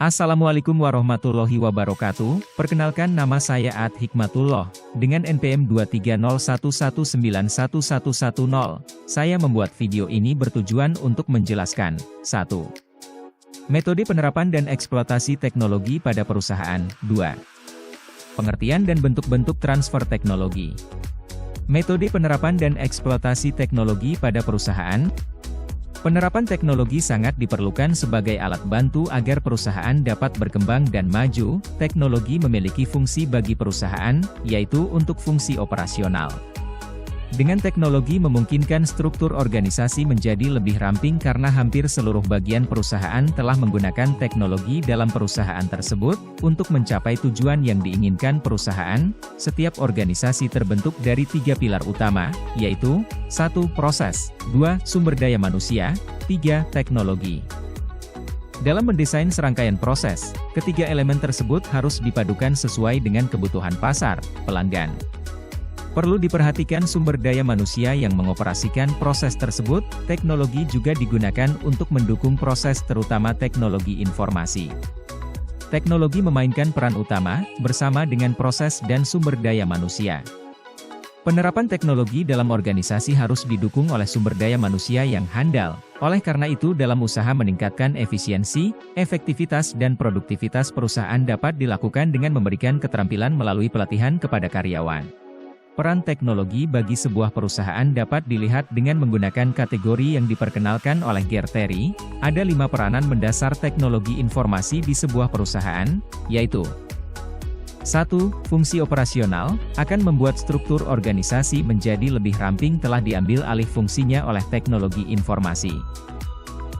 Assalamualaikum warahmatullahi wabarakatuh. Perkenalkan, nama saya Ad Hikmatullah, dengan NPM 23011911110. Saya membuat video ini bertujuan untuk menjelaskan 1. Metode penerapan dan eksploitasi teknologi pada perusahaan. 2. Pengertian dan bentuk-bentuk transfer teknologi. Metode penerapan dan eksploitasi teknologi pada perusahaan. Penerapan teknologi sangat diperlukan sebagai alat bantu agar perusahaan dapat berkembang dan maju. Teknologi memiliki fungsi bagi perusahaan, yaitu untuk fungsi operasional. Dengan teknologi memungkinkan struktur organisasi menjadi lebih ramping karena hampir seluruh bagian perusahaan telah menggunakan teknologi dalam perusahaan tersebut. Untuk mencapai tujuan yang diinginkan perusahaan, setiap organisasi terbentuk dari 3 pilar utama, yaitu 1. Proses, 2. Sumber daya manusia, 3. Teknologi. Dalam mendesain serangkaian proses, ketiga elemen tersebut harus dipadukan sesuai dengan kebutuhan pasar, pelanggan. Perlu diperhatikan sumber daya manusia yang mengoperasikan proses tersebut. Teknologi juga digunakan untuk mendukung proses, terutama teknologi informasi. Teknologi memainkan peran utama, bersama dengan proses dan sumber daya manusia. Penerapan teknologi dalam organisasi harus didukung oleh sumber daya manusia yang handal. Oleh karena itu, dalam usaha meningkatkan efisiensi, efektivitas dan produktivitas perusahaan dapat dilakukan dengan memberikan keterampilan melalui pelatihan kepada karyawan. Peran teknologi bagi sebuah perusahaan dapat dilihat dengan menggunakan kategori yang diperkenalkan oleh Gerd Terry. Ada 5 peranan mendasar teknologi informasi di sebuah perusahaan, yaitu 1. Fungsi operasional, akan membuat struktur organisasi menjadi lebih ramping, telah diambil alih fungsinya oleh teknologi informasi.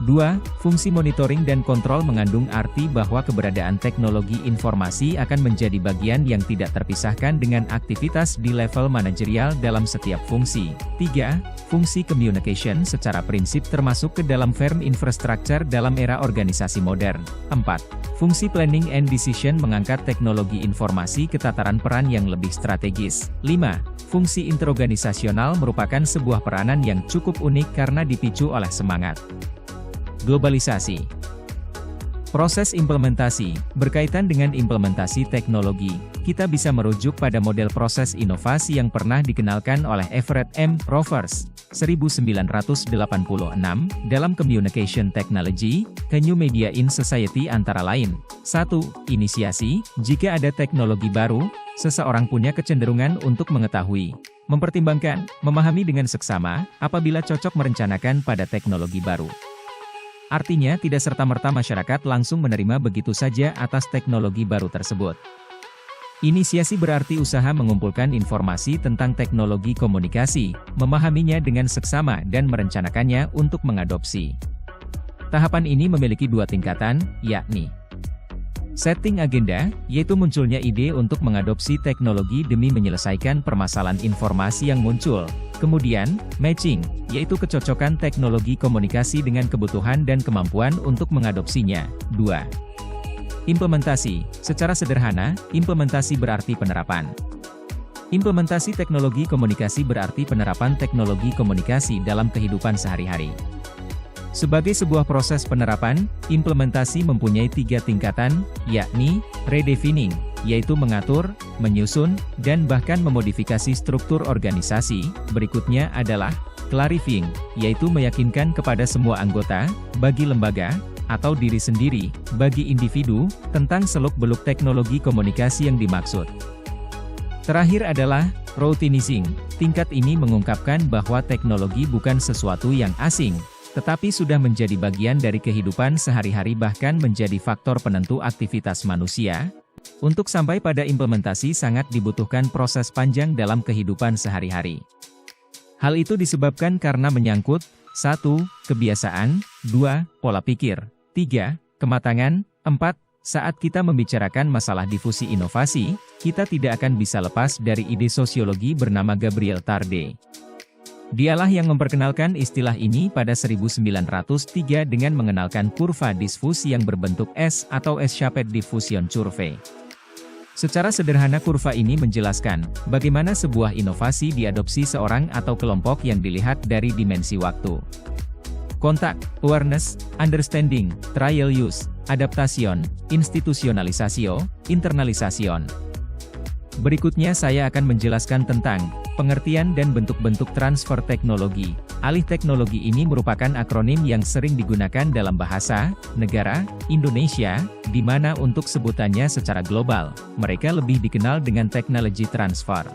2. Fungsi monitoring dan kontrol, mengandung arti bahwa keberadaan teknologi informasi akan menjadi bagian yang tidak terpisahkan dengan aktivitas di level manajerial dalam setiap fungsi. 3. Fungsi communication, secara prinsip termasuk ke dalam firm infrastructure dalam era organisasi modern. 4. Fungsi planning and decision, mengangkat teknologi informasi ke tataran peran yang lebih strategis. 5. Fungsi interorganisasional merupakan sebuah peranan yang cukup unik karena dipicu oleh semangat globalisasi. Proses implementasi, berkaitan dengan implementasi teknologi, kita bisa merujuk pada model proses inovasi yang pernah dikenalkan oleh Everett M. Roberts, 1986, dalam Communication Technology, A New Media in Society, antara lain. 1. Inisiasi, jika ada teknologi baru, seseorang punya kecenderungan untuk mengetahui, mempertimbangkan, memahami dengan seksama, apabila cocok merencanakan pada teknologi baru. Artinya, tidak serta-merta masyarakat langsung menerima begitu saja atas teknologi baru tersebut. Inisiasi berarti usaha mengumpulkan informasi tentang teknologi komunikasi, memahaminya dengan seksama dan merencanakannya untuk mengadopsi. Tahapan ini memiliki 2 tingkatan, yakni setting agenda, yaitu munculnya ide untuk mengadopsi teknologi demi menyelesaikan permasalahan informasi yang muncul. Kemudian, matching, yaitu kecocokan teknologi komunikasi dengan kebutuhan dan kemampuan untuk mengadopsinya. 2. Implementasi, secara sederhana, implementasi berarti penerapan. Implementasi teknologi komunikasi berarti penerapan teknologi komunikasi dalam kehidupan sehari-hari. Sebagai sebuah proses penerapan, implementasi mempunyai 3 tingkatan, yakni redefining, yaitu mengatur, menyusun, dan bahkan memodifikasi struktur organisasi. Berikutnya adalah clarifying, yaitu meyakinkan kepada semua anggota, bagi lembaga, atau diri sendiri, bagi individu, tentang seluk-beluk teknologi komunikasi yang dimaksud. Terakhir adalah routinizing. Tingkat ini mengungkapkan bahwa teknologi bukan sesuatu yang asing, tetapi sudah menjadi bagian dari kehidupan sehari-hari, bahkan menjadi faktor penentu aktivitas manusia. Untuk sampai pada implementasi sangat dibutuhkan proses panjang dalam kehidupan sehari-hari. Hal itu disebabkan karena menyangkut 1. Kebiasaan, 2. Pola pikir, 3. Kematangan, 4. Saat kita membicarakan masalah difusi inovasi, kita tidak akan bisa lepas dari ide sosiologi bernama Gabriel Tarde. Dialah yang memperkenalkan istilah ini pada 1903 dengan mengenalkan kurva diffusi yang berbentuk S atau S-shaped diffusion curve. Secara sederhana, kurva ini menjelaskan bagaimana sebuah inovasi diadopsi seorang atau kelompok yang dilihat dari dimensi waktu. Kontak, awareness, understanding, trial use, Adaptación, institusionalisasio, internalisación. Berikutnya saya akan menjelaskan tentang pengertian dan bentuk-bentuk transfer teknologi. Alih teknologi ini merupakan akronim yang sering digunakan dalam bahasa negara Indonesia, di mana untuk sebutannya secara global, mereka lebih dikenal dengan technology transfer.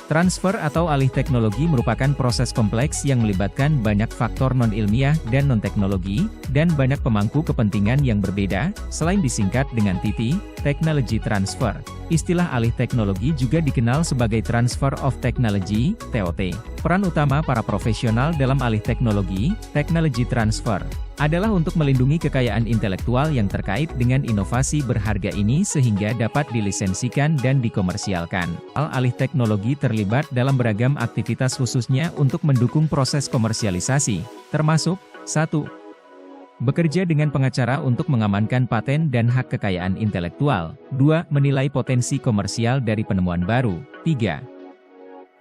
Transfer atau alih teknologi merupakan proses kompleks yang melibatkan banyak faktor non-ilmiah dan non-teknologi, dan banyak pemangku kepentingan yang berbeda, selain disingkat dengan TT, technology transfer. Istilah alih teknologi juga dikenal sebagai transfer of technology, TOT. Peran utama para profesional dalam alih teknologi, technology transfer, adalah untuk melindungi kekayaan intelektual yang terkait dengan inovasi berharga ini sehingga dapat dilisensikan dan dikomersialkan. Alih teknologi terlibat dalam beragam aktivitas khususnya untuk mendukung proses komersialisasi, termasuk 1. Bekerja dengan pengacara untuk mengamankan paten dan hak kekayaan intelektual. 2. Menilai potensi komersial dari penemuan baru. 3.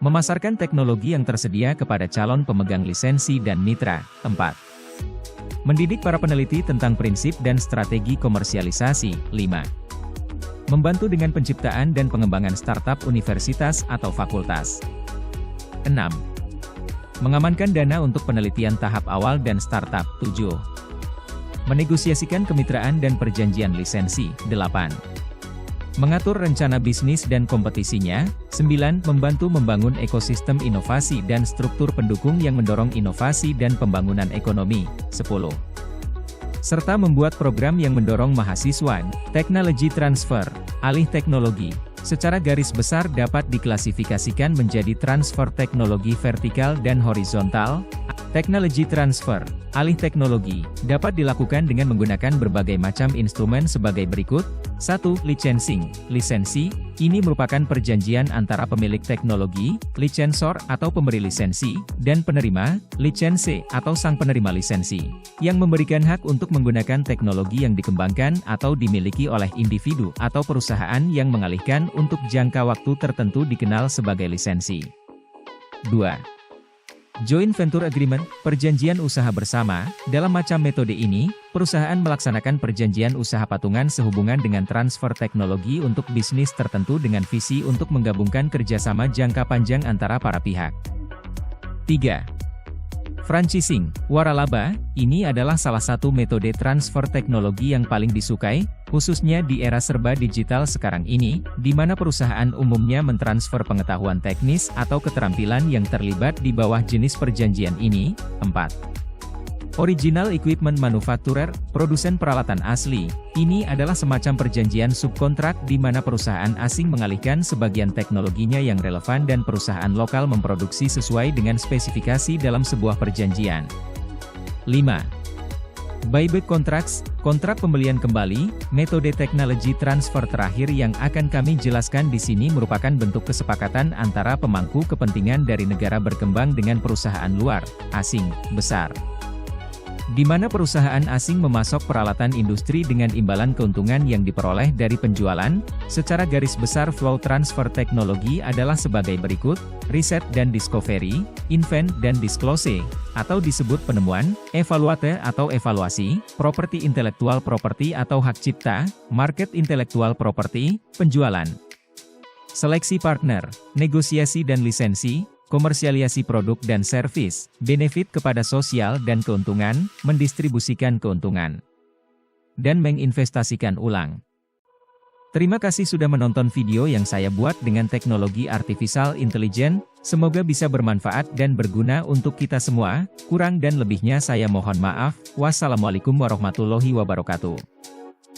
Memasarkan teknologi yang tersedia kepada calon pemegang lisensi dan mitra. 4. Mendidik para peneliti tentang prinsip dan strategi komersialisasi. 5. Membantu dengan penciptaan dan pengembangan startup universitas atau fakultas. 6. Mengamankan dana untuk penelitian tahap awal dan startup. 7. Menegosiasikan kemitraan dan perjanjian lisensi. 8. Mengatur rencana bisnis dan kompetisinya. 9. Membantu membangun ekosistem inovasi dan struktur pendukung yang mendorong inovasi dan pembangunan ekonomi. 10. Serta membuat program yang mendorong mahasiswa. Technology transfer, alih teknologi, secara garis besar dapat diklasifikasikan menjadi transfer teknologi vertikal dan horizontal. Technology transfer, alih teknologi, dapat dilakukan dengan menggunakan berbagai macam instrumen sebagai berikut. 1. Licensing. Lisensi, ini merupakan perjanjian antara pemilik teknologi, licensor atau pemberi lisensi, dan penerima, license atau sang penerima lisensi, yang memberikan hak untuk menggunakan teknologi yang dikembangkan atau dimiliki oleh individu atau perusahaan yang mengalihkan untuk jangka waktu tertentu dikenal sebagai lisensi. 2. Joint Venture Agreement, perjanjian usaha bersama. Dalam macam metode ini, perusahaan melaksanakan perjanjian usaha patungan sehubungan dengan transfer teknologi untuk bisnis tertentu dengan visi untuk menggabungkan kerjasama jangka panjang antara para pihak. 3. Franchising, waralaba, ini adalah salah satu metode transfer teknologi yang paling disukai, khususnya di era serba digital sekarang ini, di mana perusahaan umumnya mentransfer pengetahuan teknis atau keterampilan yang terlibat di bawah jenis perjanjian ini. 4. Original Equipment Manufacturer, produsen peralatan asli, ini adalah semacam perjanjian subkontrak di mana perusahaan asing mengalihkan sebagian teknologinya yang relevan dan perusahaan lokal memproduksi sesuai dengan spesifikasi dalam sebuah perjanjian. 5. Buyback Contracts, kontrak pembelian kembali, metode teknologi transfer terakhir yang akan kami jelaskan di sini merupakan bentuk kesepakatan antara pemangku kepentingan dari negara berkembang dengan perusahaan luar, asing, besar, di mana perusahaan asing memasok peralatan industri dengan imbalan keuntungan yang diperoleh dari penjualan. Secara garis besar flow transfer teknologi adalah sebagai berikut: riset dan discovery, invent dan disclose, atau disebut penemuan, evaluate atau evaluasi, properti intelektual property atau hak cipta, market intellectual property, penjualan, seleksi partner, negosiasi dan lisensi, komersialisasi produk dan servis, benefit kepada sosial dan keuntungan, mendistribusikan keuntungan, dan menginvestasikan ulang. Terima kasih sudah menonton video yang saya buat dengan teknologi artificial intelligence, semoga bisa bermanfaat dan berguna untuk kita semua. Kurang dan lebihnya saya mohon maaf. Wassalamualaikum warahmatullahi wabarakatuh.